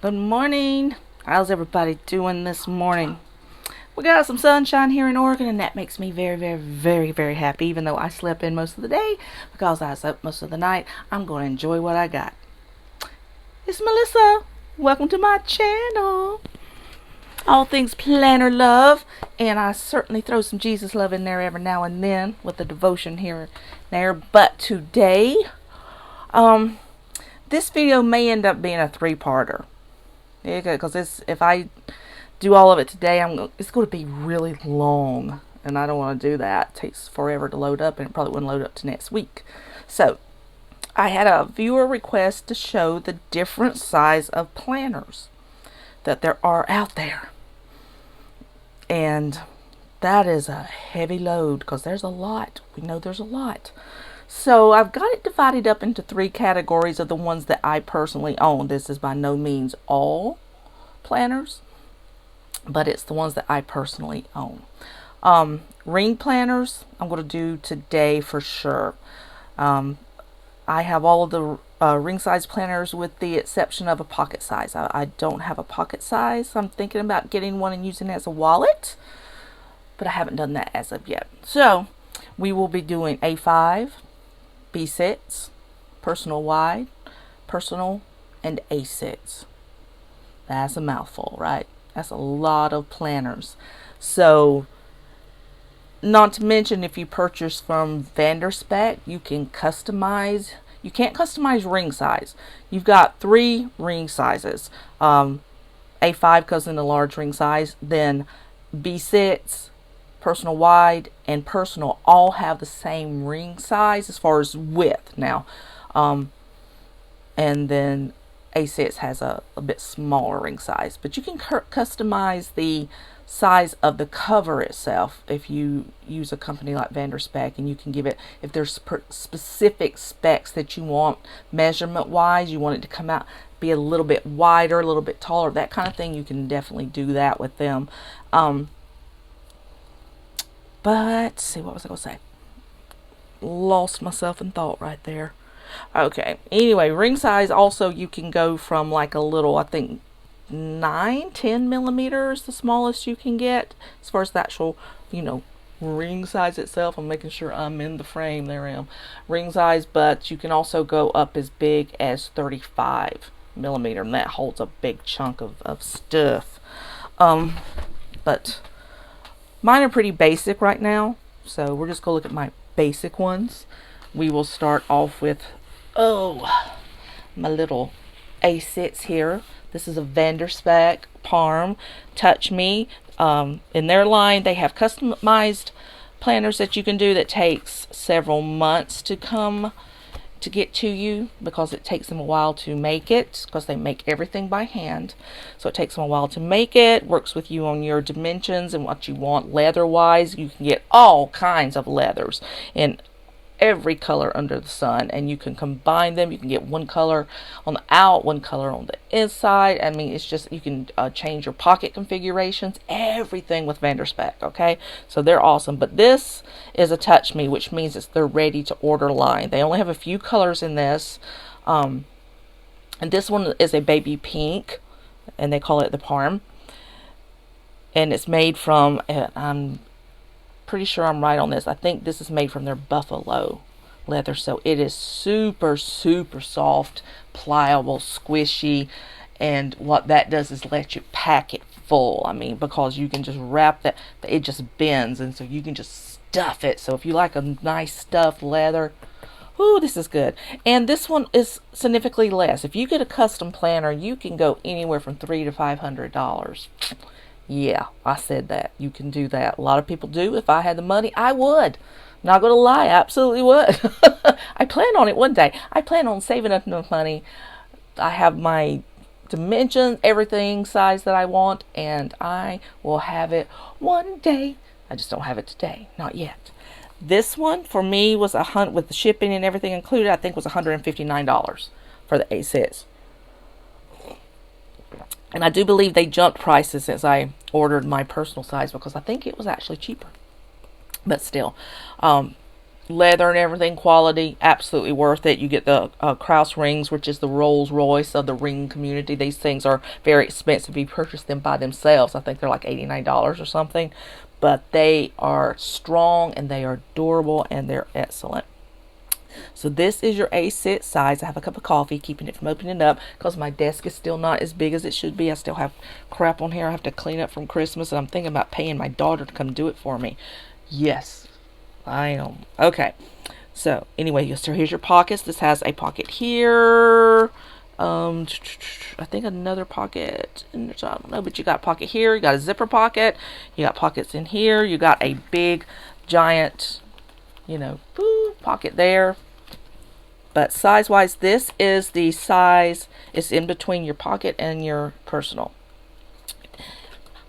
Good morning. How's everybody doing this morning? We got some sunshine here in Oregon, and that makes me very, very, very, very happy. Even though I slept in most of the day, because I slept most of the night, I'm going to enjoy what I got. It's Melissa. Welcome to my channel. All things planner love, and I certainly throw some Jesus love in there every now and then with the devotion here and there. But today, this video may end up being a three-parter. Because if I do all of it today, it's going to be really long, and I don't want to do that. It takes forever to load up, and it probably wouldn't load up to next week. So I had a viewer request to show the different size of planners that there are out there, and that is a heavy load because there's a lot. We know there's a lot. So I've got it divided up into three categories of the ones that I personally own. This is by no means all planners, but it's the ones that I personally own. Ring planners I'm going to do today for sure. I have all of the ring size planners with the exception of a pocket size. I don't have a pocket size. I'm thinking about getting one and using it as a wallet, but I haven't done that as of yet. So we will be doing A5, B6, personal wide, personal, and A6. That's a mouthful, right? That's a lot of planners. So, not to mention if you purchase from VanderSpec, you can customize. You can't customize ring size. You've got three ring sizes. A5 goes in the large ring size. Then B6, personal wide, and personal all have the same ring size as far as width now. And then A6 has a bit smaller ring size, but you can customize the size of the cover itself if you use a company like VanderSpec, and you can give it, if there's specific specs that you want measurement wise, you want it to come out be a little bit wider, a little bit taller, that kind of thing, you can definitely do that with them. But let's see, what was I going to say? Lost myself in thought right there. Okay, anyway, ring size also you can go from like a little, I think 9-10 millimeters, the smallest you can get as far as the actual, ring size itself. I'm making sure I'm in the frame. There I am. Ring size, but you can also go up as big as 35 millimeter, and that holds a big chunk of stuff. But mine are pretty basic right now, so we're just going to look at my basic ones. We will start off with, my little A6 here. This is a VanderSpec Parm Touch Me. In their line, they have customized planners that you can do that takes several months to get to you, because it takes them a while to make it, because they make everything by hand. So it takes them a while to make it. Works with you on your dimensions and what you want leather wise. You can get all kinds of leathers in every color under the sun, and you can combine them. You can get one color on the out, one color on the inside. I mean, it's just, you can change your pocket configurations, everything with VanderSpec. Okay, so they're awesome. But this is a Touch Me, which means it's their ready to order line. They only have a few colors in this, and this one is a baby pink, and they call it the Parm, and it's made from I'm pretty sure I'm right on this. I think this is made from their buffalo leather, so it is super soft, pliable, squishy, and what that does is let you pack it full. I mean, because you can just wrap that, it just bends, and so you can just stuff it. So if you like a nice stuffed leather, ooh, this is good. And this one is significantly less. If you get a custom planner, you can go anywhere from $300 to $500. Yeah, I said that. You can do that. A lot of people do. If I had the money, I would. Not going to lie, I absolutely would. I plan on it one day. I plan on saving up enough money. I have my dimensions, everything size that I want, and I will have it one day. I just don't have it today. Not yet. This one, for me, was with the shipping and everything included, I think was $159 for the A6. And I do believe they jumped prices since I ordered my personal size, because I think it was actually cheaper. But still, leather and everything, quality, absolutely worth it. You get the Krause rings, which is the Rolls Royce of the ring community. These things are very expensive. You purchase them by themselves, I think they're like $89 or something, but they are strong and they are durable and they're excellent. So this is your A6 size. I have a cup of coffee, keeping it from opening up because my desk is still not as big as it should be. I still have crap on here I have to clean up from Christmas, and I'm thinking about paying my daughter to come do it for me. Yes, I am. Okay. So anyway, so here's your pockets. This has a pocket here. I think another pocket. I don't know, but you got a pocket here. You got a zipper pocket. You got pockets in here. You got a big, giant, pocket there. But size-wise, this is the size. It's in between your pocket and your personal.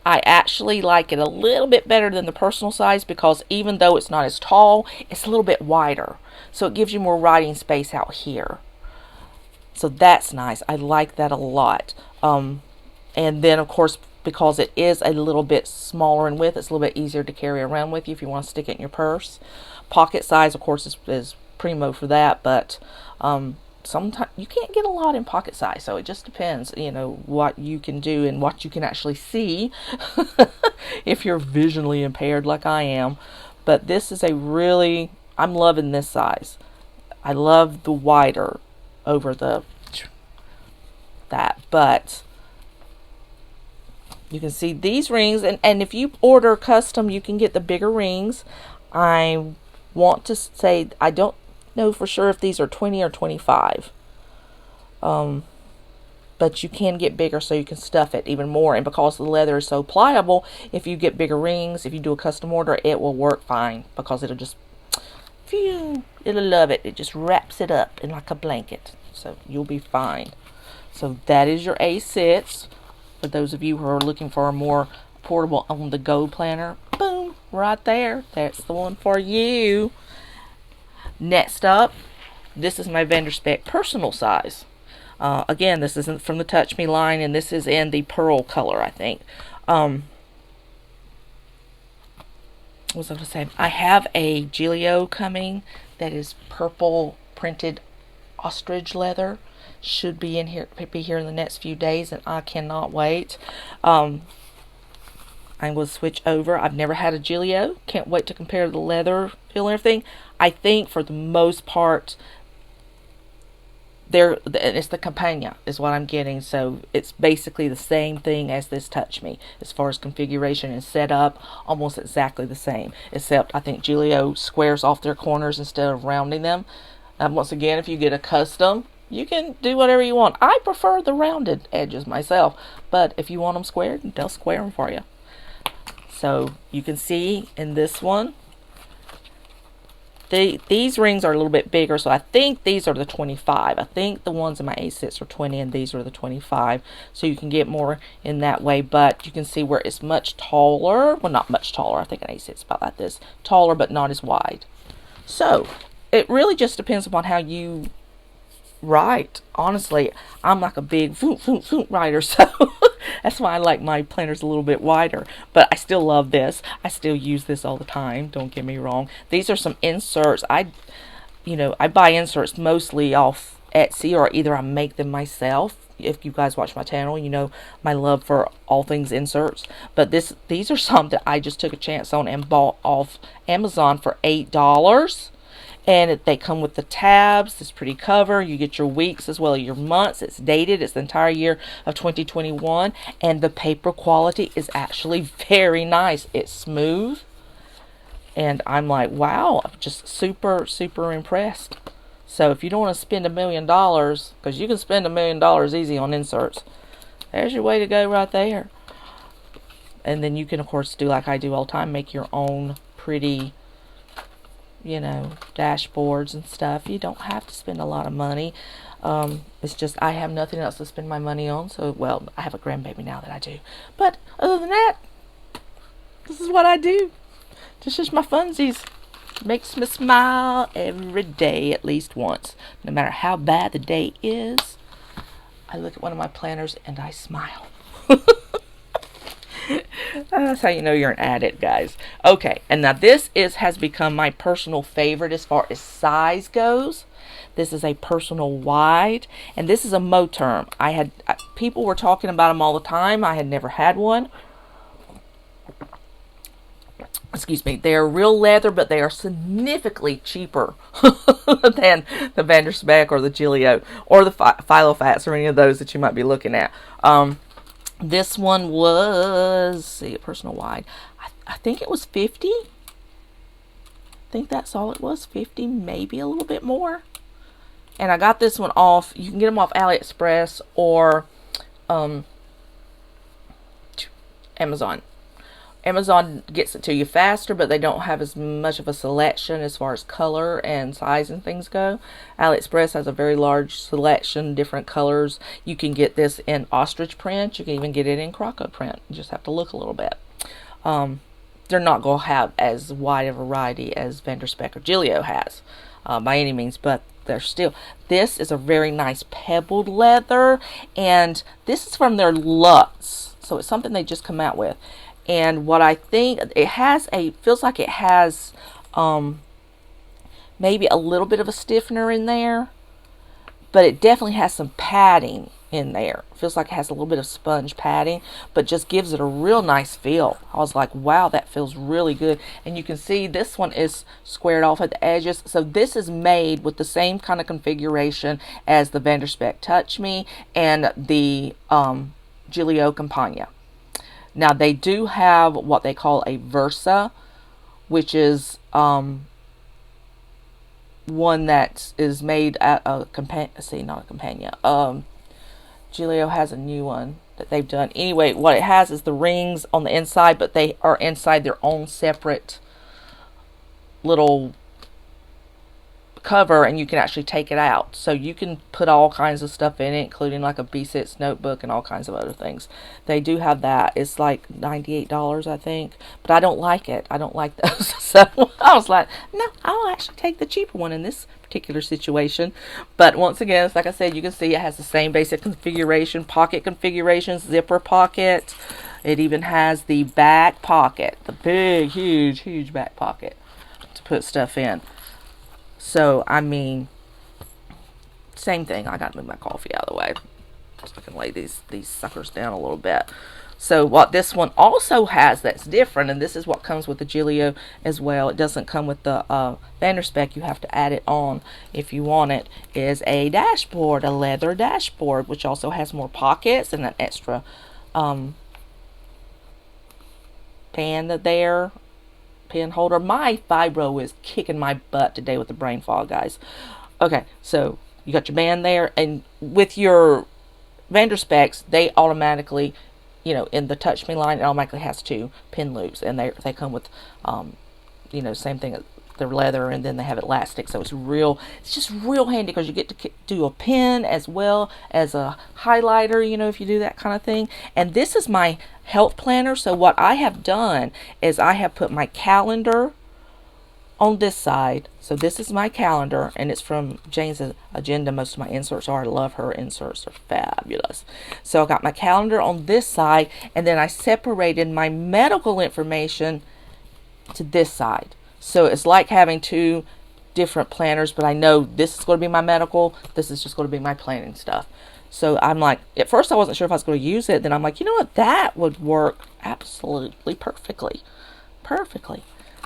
I actually like it a little bit better than the personal size because even though it's not as tall, it's a little bit wider. So it gives you more writing space out here. So that's nice. I like that a lot. And then, of course, because it is a little bit smaller in width, it's a little bit easier to carry around with you if you want to stick it in your purse. Pocket size, of course, is primo for that, but sometimes you can't get a lot in pocket size, so it just depends, what you can do and what you can actually see if you're visually impaired like I am. But this is I'm loving this size. I love the wider over that, but you can see these rings, and if you order custom, you can get the bigger rings. I want to say I don't know for sure if these are 20 or 25, but you can get bigger so you can stuff it even more, and because the leather is so pliable, if you get bigger rings, if you do a custom order, it will work fine because it'll just it'll love it. It just wraps it up in like a blanket, so you'll be fine. So that is your A6 for those of you who are looking for a more portable on-the-go planner. Boom, right there. That's the one for you. Next up, this is my vendor spec personal size. Again, this isn't from the Touch Me line, and this is in the pearl color, I think. What was I going to say? I have a Giglio coming that is purple printed ostrich leather. Should be in here in the next few days, and I cannot wait. I will switch over. I've never had a Giglio. Can't wait to compare the leather feel and everything. I think for the most part, it's the Campagna is what I'm getting, so it's basically the same thing as this Touch Me as far as configuration and setup, almost exactly the same, except I think Giglio squares off their corners instead of rounding them. Once again, if you get a custom, you can do whatever you want. I prefer the rounded edges myself, but if you want them squared, they'll square them for you. So you can see in this one, these rings are a little bit bigger, so I think these are the 25. I think the ones in my A6 are 20 and these are the 25, so you can get more in that way. But you can see where it's much taller. Well, not much taller. I think an A6 is about like this, taller but not as wide. So it really just depends upon how you write. Honestly, I'm like a big writer, so that's why I like my planners a little bit wider. But I still love this. I still use this all the time, don't get me wrong. These are some inserts. I buy inserts mostly off Etsy, or either I make them myself. If you guys watch my channel, you know my love for all things inserts. But these are some that I just took a chance on and bought off Amazon for $8. And they come with the tabs, this pretty cover. You get your weeks as well as your months. It's dated. It's the entire year of 2021. And the paper quality is actually very nice. It's smooth. And I'm like, wow, I'm just super, super impressed. So if you don't want to spend $1 million, because you can spend $1 million easy on inserts, there's your way to go right there. And then you can, of course, do like I do all the time, make your own pretty dashboards and stuff. You don't have to spend a lot of money. It's just I have nothing else to spend my money on. So, well, I have a grandbaby now that I do. But other than that, this is what I do. This is my funsies. Makes me smile every day at least once. No matter how bad the day is, I look at one of my planners and I smile. That's how you know you're an addict, guys. Okay, and now this has become my personal favorite as far as size goes. This is a personal wide, and this is a Moterm. People were talking about them all the time. I had never had one. Excuse me. They are real leather, but they are significantly cheaper than the Vanderspek or the Gilio or the Philofats or any of those that you might be looking at. This one was, see, a personal wide. I think it was 50. I think that's all it was, 50, maybe a little bit more. And I got this one off. You can get them off AliExpress or Amazon. Amazon gets it to you faster, but they don't have as much of a selection as far as color and size and things go. AliExpress has a very large selection, different colors. You can get this in ostrich print. You can even get it in croco print. You just have to look a little bit. They're not going to have as wide a variety as Vanderspek or Gilio has by any means, but they're still. This is a very nice pebbled leather, and this is from their Lutz, so it's something they just come out with. And what I think, it has feels like it has maybe a little bit of a stiffener in there, but it definitely has some padding in there. It feels like it has a little bit of sponge padding, but just gives it a real nice feel. I was like, wow, that feels really good. And you can see this one is squared off at the edges. So this is made with the same kind of configuration as the Vanderspek Touch Me and the Gilio Campagna. Now they do have what they call a Versa, which is one that is made at a Campagna. Gilio has a new one that they've done. Anyway, what it has is the rings on the inside, but they are inside their own separate little cover, and you can actually take it out. So you can put all kinds of stuff in it, including like a B6 notebook and all kinds of other things. They do have that. It's like $98, I think. But I don't like it. I don't like those. So I was like, no, I'll actually take the cheaper one in this particular situation. But once again, like I said, you can see it has the same basic configuration, pocket configurations, zipper pocket. It even has the back pocket, the big, huge back pocket to put stuff in. So, I mean, same thing. I got to move my coffee out of the way so I can lay these suckers down a little bit. So, what this one also has that's different, and this is what comes with the Gilio as well. It doesn't come with the Vanderspek. You have to add it on if you want it. Is a dashboard, a leather dashboard, which also has more pockets and an extra pan there. Pen holder. My fibro is kicking my butt today with the brain fog, guys. Okay, so you got your band there, and with your Vanderspeks, they automatically, in the Touch Me line, it automatically has 2 pin loops, and they come with, same thing. They're leather, and then they have elastic, so it's just real handy because you get to do a pen as well as a highlighter, if you do that kind of thing. And this is my health planner. So what I have done is I have put my calendar on this side. So this is my calendar, and it's from Jane's Agenda. Most of my inserts are. I love her inserts. They're fabulous. So I got my calendar on this side, and then I separated my medical information to this side. So it's like having 2 different planners, but I know this is going to be my medical. This is just going to be my planning stuff. So I'm like, at first I wasn't sure if I was going to use it. Then I'm like, you know what? That would work absolutely perfectly.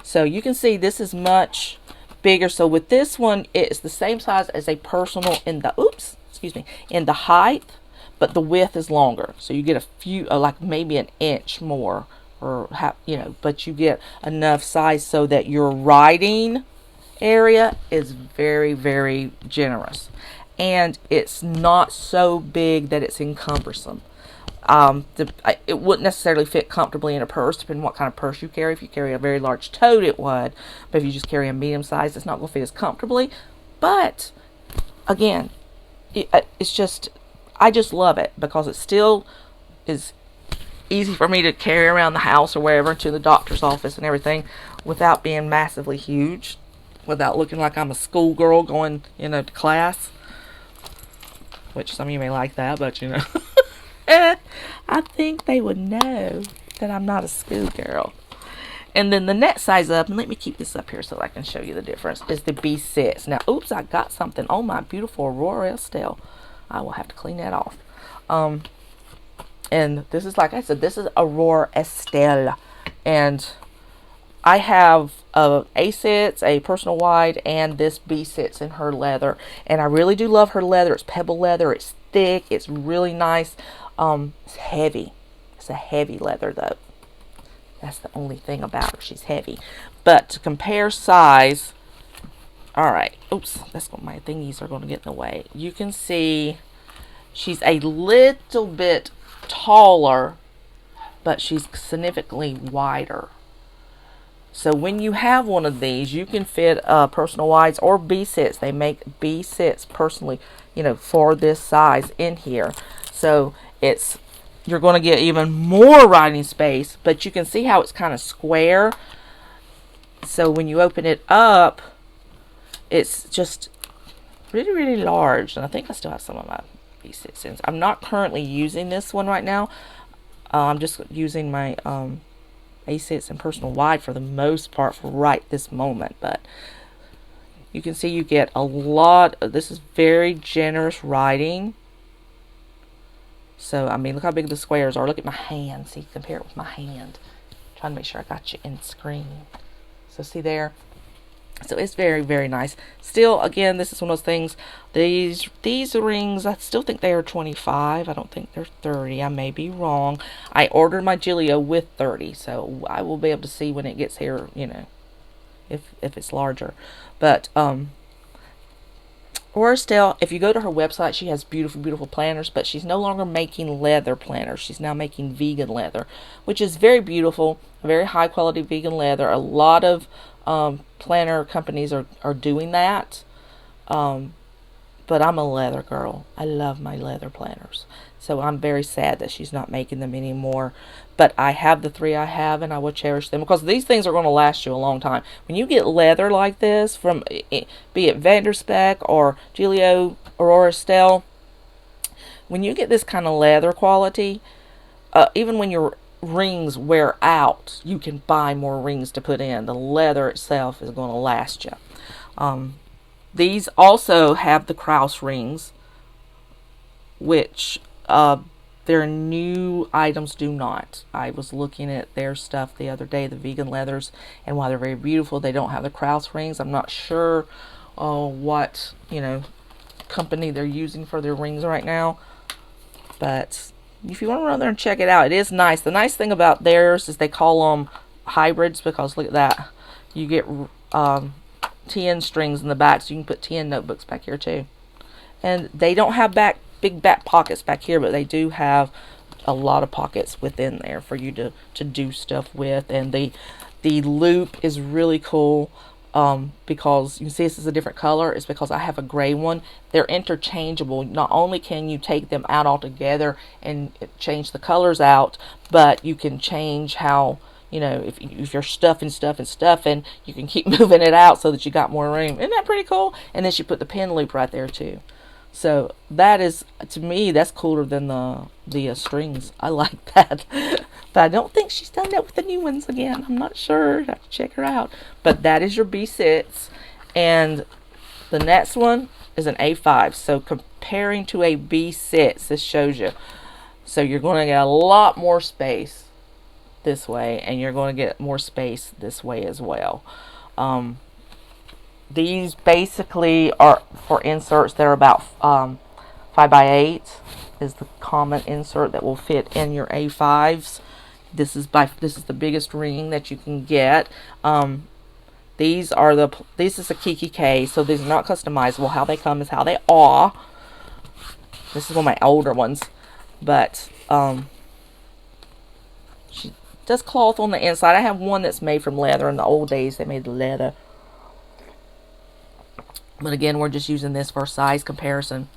So you can see this is much bigger. So with this one, it's the same size as a personal in the height, but the width is longer. So you get a few, like maybe an inch more. But you get enough size so that your writing area is very, very generous, and it's not so big that it's encumbersome. It wouldn't necessarily fit comfortably in a purse, depending on what kind of purse you carry. If you carry a very large tote, it would, but if you just carry a medium size, it's not going to fit as comfortably. But again, I just love it because it still is easy for me to carry around the house or wherever, to the doctor's office and everything, without being massively huge, without looking like I'm a schoolgirl going, to class, which some of you may like that, but I think they would know. that I'm not a schoolgirl. And then the next size up, and let me keep this up here so I can show you the difference, is the B6. Now, oops, I got something on my beautiful Aurora Estelle. I will have to clean that off. And this is, like I said, this is Aurora Estelle. And I have A sits, a personal wide, and this B sits in her leather. And I really do love her leather. It's pebble leather. It's thick. It's really nice. It's heavy. It's a heavy leather, though. That's the only thing about her. She's heavy. But to compare size, all right. Oops, that's what my thingies are going to get in the way. You can see she's a little bit taller, but she's significantly wider. So when you have one of these, you can fit personal wides or B-sits. They make B-sits personally, you know, for this size in here. So you're going to get even more riding space, but you can see how it's kind of square. So when you open it up, it's just really, really large. And I think I still have some of my B-sits in. I'm not currently using this one right now. I'm just using my A-sits and personal wide for the most part for right this moment. But you can see you get a lot. This is very generous riding. So, I mean, look how big the squares are. Look at my hand. See, compare it with my hand. I'm trying to make sure I got you in screen. So, see there? So, it's very, very nice. Still, again, this is one of those things. These rings, I still think they are 25. I don't think they're 30. I may be wrong. I ordered my Gilio with 30. So, I will be able to see when it gets here, you know, if it's larger. But, or still, if you go to her website, she has beautiful, beautiful planners, but she's no longer making leather planners. She's now making vegan leather, which is very beautiful, very high quality vegan leather. A lot of planner companies are doing that. But I'm a leather girl. I love my leather planners. So I'm very sad that she's not making them anymore. But I have the 3 I have, and I will cherish them because these things are going to last you a long time. When you get leather like this from, be it Vanderspec or Gilio Aurora Estelle, when you get this kind of leather quality, even when your rings wear out, you can buy more rings to put in. The leather itself is going to last you. These also have the Krause rings, which their new items do not. I was looking at their stuff the other day, the vegan leathers, and while they're very beautiful, they don't have the Krause rings. I'm not sure what, you know, company they're using for their rings right now, but if you want to run there and check it out, it is nice. The nice thing about theirs is they call them hybrids because look at that. You get TN strings in the back, so you can put TN notebooks back here too. And they don't have big back pockets back here, but they do have a lot of pockets within there for you to do stuff with. And the loop is really cool because you can see this is a different color. It's because I have a gray one. They're interchangeable. Not only can you take them out altogether and change the colors out, but you can change how, you know, if you're stuffing, you can keep moving it out so that you got more room. Isn't that pretty cool? And then she put the pin loop right there too. So that is, to me, that's cooler than the strings. I like that. But I don't think she's done that with the new ones again. I'm not sure. I have to check her out. But that is your B6. And the next one is an A5. So comparing to a B6, this shows you. So you're going to get a lot more space this way, and you're going to get more space this way as well. These basically are for inserts. They're about 5x8 is the common insert that will fit in your A5s. This is the biggest ring that you can get. This is a Kiki K, so these are not customizable. How they come is how they are. This is one of my older ones, but she does cloth on the inside. I have one that's made from leather. In the old days, they made the leather. But again, we're just using this for size comparison.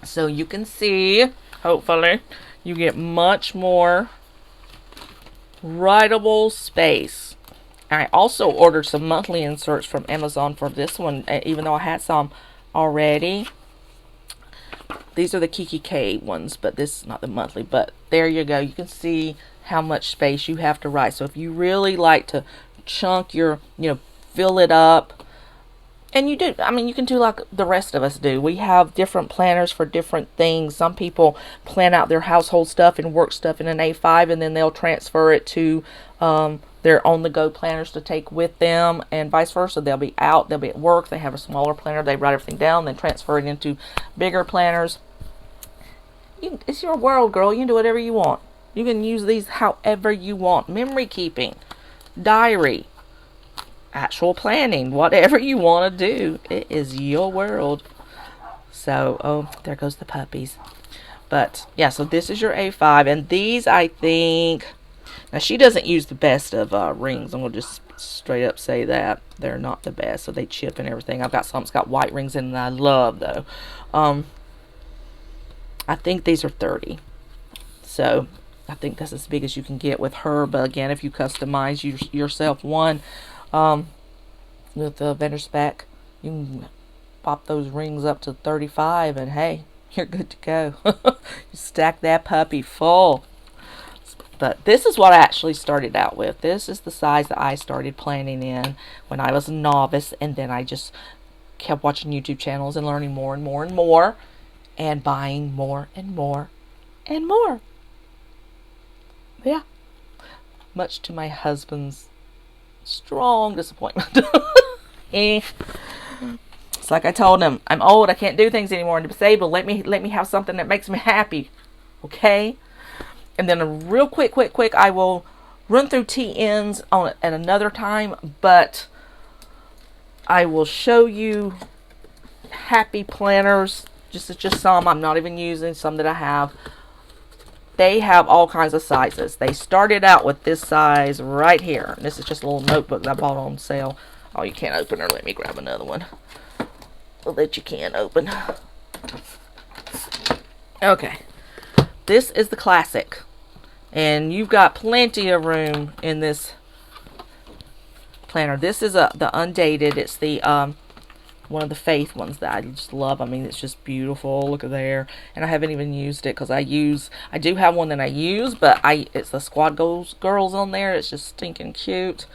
So you can see, hopefully, you get much more writable space. I also ordered some monthly inserts from Amazon for this one, even though I had some already. These are the Kiki K ones, but this is not the monthly. But there you go. You can see how much space you have to write. So if you really like to chunk your, fill it up, and you do, I mean, you can do like the rest of us do. We have different planners for different things. Some people plan out their household stuff and work stuff in an A5, and then they'll transfer it to their on-the-go planners to take with them, and vice versa. They'll be out, they'll be at work, they have a smaller planner, they write everything down, then transfer it into bigger planners. It's your world, girl. You can do whatever you want. You can use these however you want. Memory keeping, diary, actual planning, whatever you want to do. It is your world. So, oh, there goes the puppies. But, yeah, so this is your A5. And these, I think, now she doesn't use the best of rings. I'm going to just straight up say that. They're not the best. So they chip and everything. I've got some that's got white rings in it that I love, though. I think these are 30. So, I think that's as big as you can get with her. But again, if you customize yourself one with the vendor spec, you can pop those rings up to 35 and hey, you're good to go. You stack that puppy full. But this is what I actually started out with. This is the size that I started planning in when I was a novice, and then I just kept watching YouTube channels and learning more and more and more, and buying more and more and more. Yeah. Much to my husband's strong disappointment. It's like I told him, I'm old, I can't do things anymore, I'm disabled. Let me have something that makes me happy. Okay? And then a real quick, I will run through TNs on at another time, but I will show you happy planners. Just some I'm not even using, some that I have. They have all kinds of sizes. They started out with this size right here. And this is just a little notebook that I bought on sale. Oh, you can't open her. Let me grab another one that you can open. Okay. This is the classic. And you've got plenty of room in this planner. This is the undated. It's the one of the Faith ones that I just love. I mean, it's just beautiful. Look at there. And I haven't even used it because I do have one that I use, but it's the Squad Girls on there. It's just stinking cute.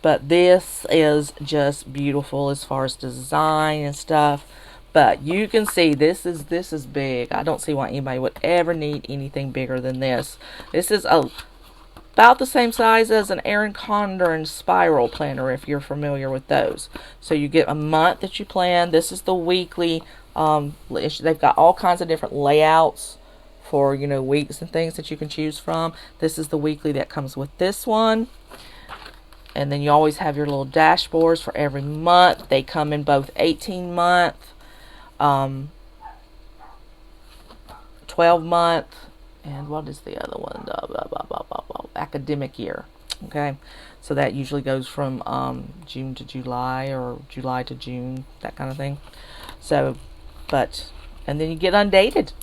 But this is just beautiful as far as design and stuff. But you can see this is big. I don't see why anybody would ever need anything bigger than this. This is about the same size as an Erin Condren spiral planner, if you're familiar with those. So you get a month that you plan. This is the weekly. They've got all kinds of different layouts for, weeks and things that you can choose from. This is the weekly that comes with this one. And then you always have your little dashboards for every month. They come in both 18-month, 12-month, and what is the other one? Academic year. Okay, so that usually goes from June to July, or July to June, that kind of thing. So, and then you get undated.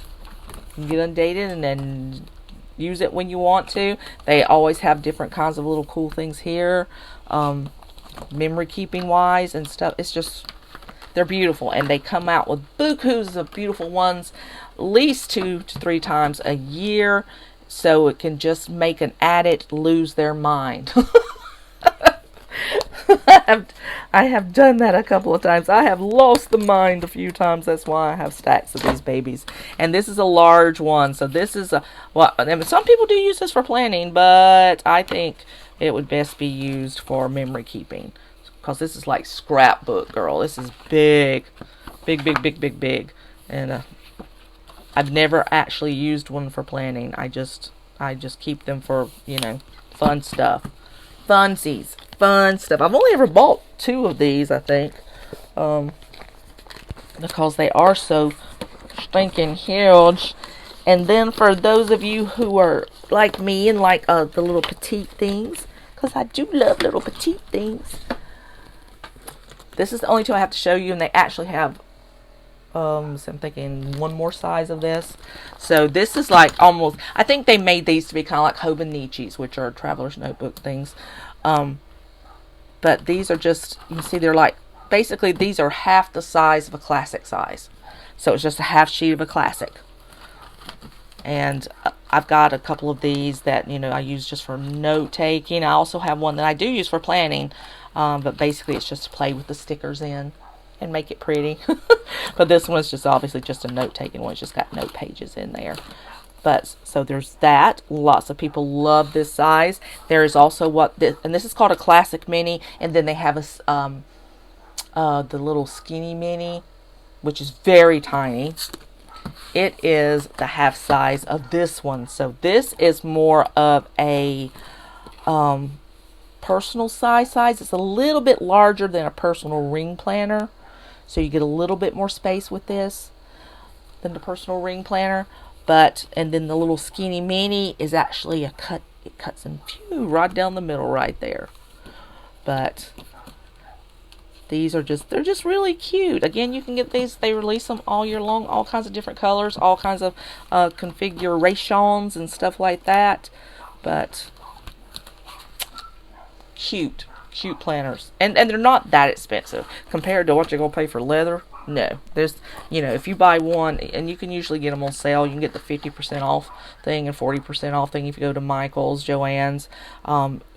You get undated and then use it when you want to. They always have different kinds of little cool things here, memory keeping wise and stuff. It's just, they're beautiful, and they come out with bukus of beautiful ones at least 2 to 3 times a year, so it can just make an addict lose their mind. I have done that a couple of times. I have lost the mind a few times. That's why I have stacks of these babies. And this is a large one. So this is some people do use this for planning, but I think it would best be used for memory keeping, because this is like scrapbook, girl. This is big. And I've never actually used one for planning. I just keep them for, fun stuff. Funsies. Fun stuff. I've only ever bought 2 of these, I think, because they are so stinking huge. And then for those of you who are like me and like the little petite things, because I do love little petite things, this is the only 2 I have to show you, and they actually have so I'm thinking one more size of this. So this is like almost, I think they made these to be kind of like Hobonichis, which are traveler's notebook things. But these are just, you can see they're like, basically these are half the size of a classic size. So it's just a half sheet of a classic. And I've got a couple of these that, you know, I use just for note taking. I also have one that I do use for planning, but basically it's just to play with the stickers in and make it pretty. But this one's just obviously just a note taking one. It's just got note pages in there. But so there's that. Lots of people love this size. There is also and this is called a classic mini, and then they have the little skinny mini, which is very tiny. It is the half size of this one. So this is more of a personal size. It's a little bit larger than a personal ring planner. So you get a little bit more space with this than the personal ring planner. And then the little skinny mini is actually it cuts in right down the middle right there. But these are they're just really cute. Again, you can get these, they release them all year long, all kinds of different colors, all kinds of configurations and stuff like that. But cute planners. And they're not that expensive compared to what you're going to pay for leather. No, there's, you know, if you buy one, and you can usually get them on sale, you can get the 50% off thing and 40% off thing if you go to Michael's, Joann's.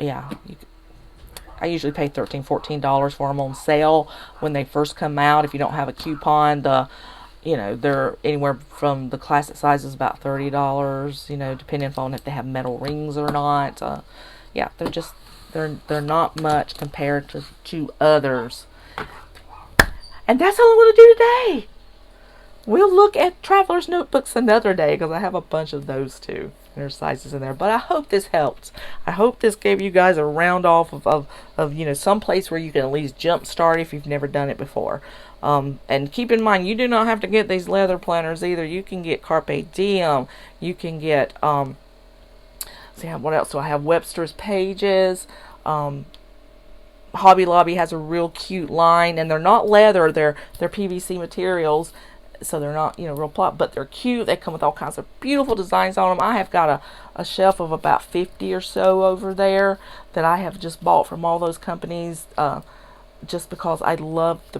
Yeah, I usually pay $13, $14 for them on sale when they first come out. If you don't have a coupon, you know, they're anywhere from the classic sizes about $30, you know, depending on if they have metal rings or not. Yeah, they're not much compared to others. And that's all I'm going to do today. We'll look at Traveler's Notebooks another day because I have a bunch of those too. There's sizes in there. But I hope this helped. I hope this gave you guys a round off of you know, some place where you can at least jump start if you've never done it before. And keep in mind, you do not have to get these leather planners either. You can get Carpe Diem. You can get, see, what else do I have? Webster's Pages. Hobby Lobby has a real cute line, and they're not leather, they're PVC materials, so they're not, you know, real plot, but they're cute. They come with all kinds of beautiful designs on them. I have got a shelf of about 50 or so over there that I have just bought from all those companies, just because I love the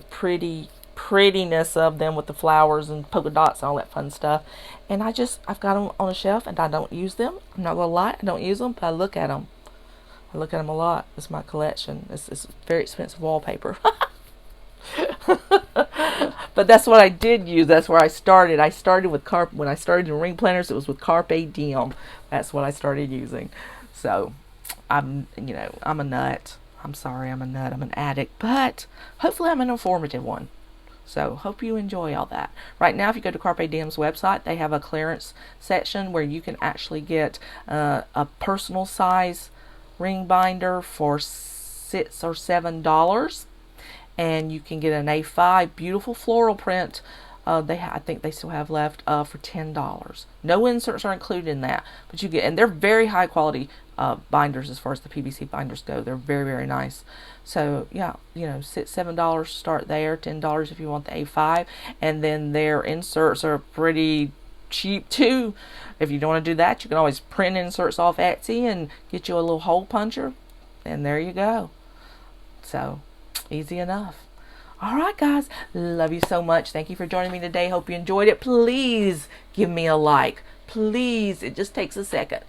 prettiness of them with the flowers and polka dots and all that fun stuff. And I've got them on a shelf, and I don't use them. I'm not gonna lie, I don't use them, but I look at them. I look at them a lot. It's my collection. It's very expensive wallpaper. But that's what I did use. That's where I started. I started with when I started in ring planners, it was with Carpe Diem. That's what I started using. So I'm a nut. I'm sorry, I'm a nut. I'm an addict, but hopefully I'm an informative one. So hope you enjoy all that. Right now, if you go to Carpe Diem's website, they have a clearance section where you can actually get a personal size ring binder for $6 or $7, and you can get an A5 beautiful floral print. I think they still have left for $10. No inserts are included in that, but you get, and they're very high quality binders as far as the PVC binders go. They're very, very nice. So yeah, you know, $6-7 start there, $10 if you want the A5, and then their inserts are pretty cheap too. If you don't want to do that, you can always print inserts off Etsy and get you a little hole puncher, and there you go. So easy enough. Alright guys, love you so much. Thank you for joining me today. Hope you enjoyed it. Please give me a like. Please, it just takes a second.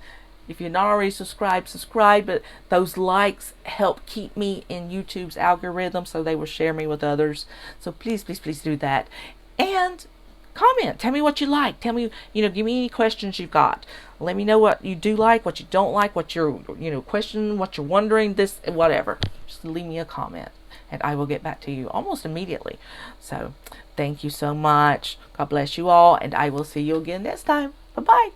If you're not already subscribed, subscribe. But those likes help keep me in YouTube's algorithm, so they will share me with others. So please, please, please do that. And comment. Tell me what you like. Tell me, give me any questions you've got. Let me know what you do like, what you don't like, what you're, question, what you're wondering, this, whatever. Just leave me a comment, and I will get back to you almost immediately. So thank you so much. God bless you all, and I will see you again next time. Bye-bye.